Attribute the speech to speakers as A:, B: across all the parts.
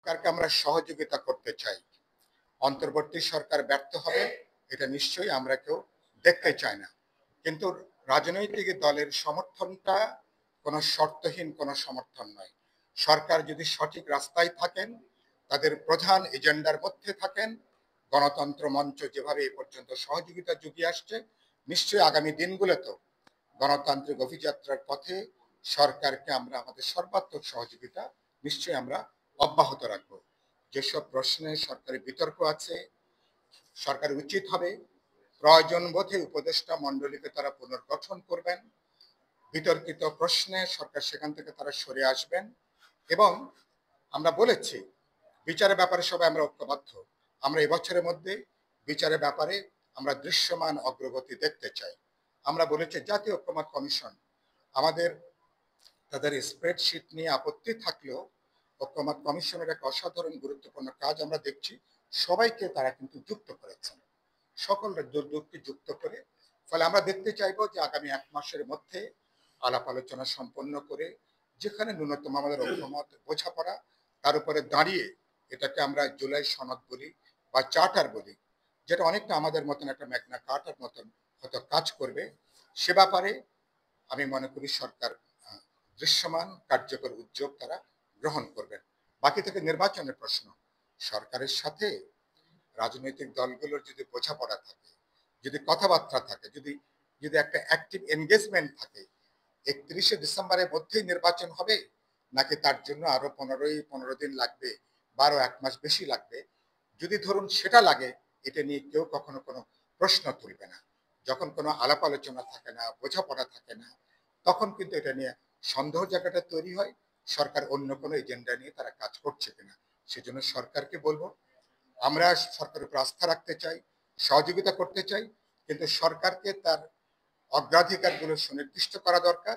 A: সরকারকে আমরা সহযোগিতা করতে চাই। অন্তর্বর্তী সরকার ব্যর্থ হবে এটা নিশ্চয়ই আমরা কেউ দেখতে চাই না। কিন্তু রাজনৈতিক দলের সমর্থনটা কোনো শর্তহীন কোনো সমর্থন নয়। সরকার যদি সঠিক রাস্তায় থাকেন, তাদের প্রধান এজেন্ডার মধ্যে থাকেন, গণতন্ত্র মঞ্চ যেভাবে এ পর্যন্ত সহযোগিতা জুগিয়ে আসছে, নিশ্চয়ই আগামী দিনগুলোতেও গণতান্ত্রিক অভিযাত্রার পথে সরকারকে আমরা আমাদের সর্বাত্মক সহযোগিতা নিশ্চয়ই আমরা অব্যাহত রাখবো। যেসব প্রশ্নে সরকারি বিতর্ক আছে, সরকারের উচিত হবে প্রয়োজন বোধে উপদেষ্টা মণ্ডলীকে তারা পুনর্গঠন করবেন। বিতর্কিত প্রশ্নে সরকার সেখান থেকে তারা সরে আসবেন। এবং আমরা বলেছি বিচারের ব্যাপারে সবাই আমরা ঐক্যবদ্ধ। আমরা এবছরের মধ্যে বিচারের ব্যাপারে আমরা দৃশ্যমান অগ্রগতি দেখতে চাই। আমরা বলেছি জাতীয় ঐক্যমত কমিশন আমাদের তাদের স্প্রেডশিট নিয়ে আপত্তি থাকলেও ঐক্যমত কমিশনের একটা অসাধারণ গুরুত্বপূর্ণ কাজ আমরা দেখছি। সবাইকে তারা কিন্তু যুক্ত করেছেন, সকল রাজ্যকে যুক্ত করে। ফলে আমরা দেখতে চাইবো যে আগামী 1 মাসের মধ্যে আলাপ আলোচনা সম্পন্ন করে যেখানে ন্যূনতম আমাদের ঐক্যমত বোঝাপড়া, তার উপরে দাঁড়িয়ে এটাকে আমরা জুলাই সনদ বলি বা চার্টার বলি, যেটা অনেকটা আমাদের মতন একটা ম্যাগনা কার্টার মতন হয়তো কাজ করবে, সে ব্যাপারে আমি মনে করি সরকার দৃশ্যমান কার্যকর উদ্যোগ তারা গ্রহণ করবেন। বাকি থেকে নির্বাচনের প্রশ্ন, সরকারের সাথে রাজনৈতিক দলগুলোর যদি বোঝাপড়া থাকে, যদি কথাবার্তা থাকে, যদি যদি একটা অ্যাক্টিভ এনগেজমেন্ট থাকে, 31শে ডিসেম্বরের মধ্যেই নির্বাচন হবে নাকি তার জন্য আরো 15 দিন লাগবে, 1 মাস বেশি লাগবে, যদি ধরুন সেটা লাগে, এটা নিয়ে কেউ কখনো কোনো প্রশ্ন তুলবে না। যখন কোনো আলাপ আলোচনা থাকে না, বোঝাপড়া থাকে না, তখন কিন্তু এটা নিয়ে সন্দেহ জায়গাটা তৈরি হয় সরকার অন্য কোনো এজেন্ডা নিয়ে তারা কাজ করছে কিনা। সেজন্য সরকারকে বলবো আমরা সরকারের উপর আস্থা রাখতে চাই, সহযোগিতা করতে চাই, কিন্তু সরকারকে তার অগ্রাধিকারগুলো সুনির্দিষ্ট করা দরকার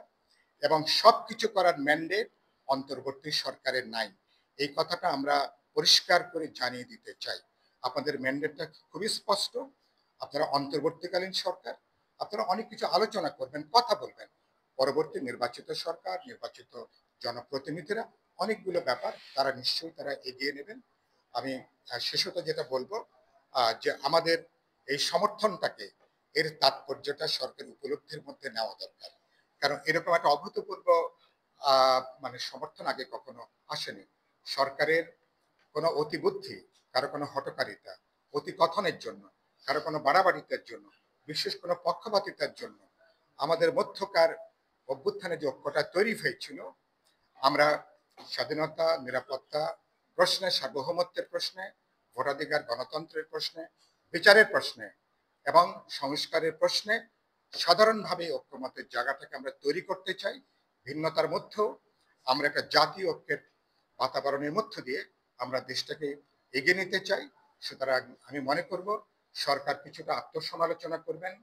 A: এবং সবকিছু করার ম্যান্ডেট অন্তর্বর্তী সরকারের নাই। এই কথাটা আমরা পরিষ্কার করে জানিয়ে দিতে চাই। আপনাদের ম্যান্ডেটটা খুবই স্পষ্ট। আপনারা অন্তর্বর্তীকালীন সরকার, আপনারা অনেক কিছু আলোচনা করবেন, কথা বলবেন। পরবর্তী নির্বাচিত সরকার, নির্বাচিত জনপ্রতিনিধিরা অনেকগুলো ব্যাপার তারা নিশ্চয়ই তারা এগিয়ে নেবেন। আমি শেষত যেটা বলবো যে আমাদের এই সমর্থনটাকে, এর তাৎপর্যটা সরকার উপলব্ধির মধ্যে নেওয়া দরকার। কারণ এরকম একটা অভূতপূর্ব মানে সমর্থন আগে কখনো আসেনি। সরকারের কোনো অতিবুদ্ধি, কারো কোনো হঠকারিতা, অতি কথনের জন্য, কারো কোনো বাড়াবাড়িতার জন্য, বিশেষ কোনো পক্ষপাতিতার জন্য আমাদের মধ্যকার অভ্যুত্থানে যে ঐক্যটা তৈরি হয়েছিল, আমরা স্বাধীনতা, নিরাপত্তা প্রশ্নে, সার্বভৌমত্বের প্রশ্নে, ভোটাধিকার গণতন্ত্রের প্রশ্নে, বিচারের প্রশ্নে এবং সংস্কারের প্রশ্নে সাধারণভাবে ঐক্যমতের জায়গাটাকে আমরা তৈরি করতে চাই। ভিন্নতার মধ্যেও আমরা একটা জাতীয় ঐক্যের বাতাবরণের মধ্য দিয়ে আমরা দেশটাকে এগিয়ে নিতে চাই। সুতরাং আমি মনে করব সরকার কিছুটা আত্মসমালোচনা করবেন,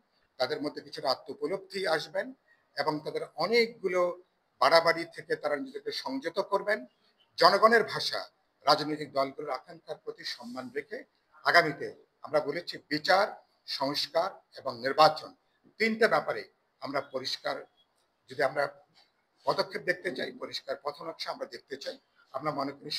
A: তাদের মধ্যে কিছুটা আত্ম উপলব্ধি আসবেন এবং তাদের অনেকগুলো বাড়াবাড়ি থেকে তারা নিজেকে সংযত করবেন। জনগণের ভাষা, রাজনৈতিক দলগুলোর আকাঙ্ক্ষার প্রতি সম্মান রেখে আগামীতে আমরা বলেছি বিচার, সংস্কার এবং নির্বাচন, 3টে ব্যাপারে আমরা পরিষ্কার যদি আমরা পদক্ষেপ দেখতে চাই, পরিষ্কার পথনকশা আমরা দেখতে চাই। আমরা মনে করি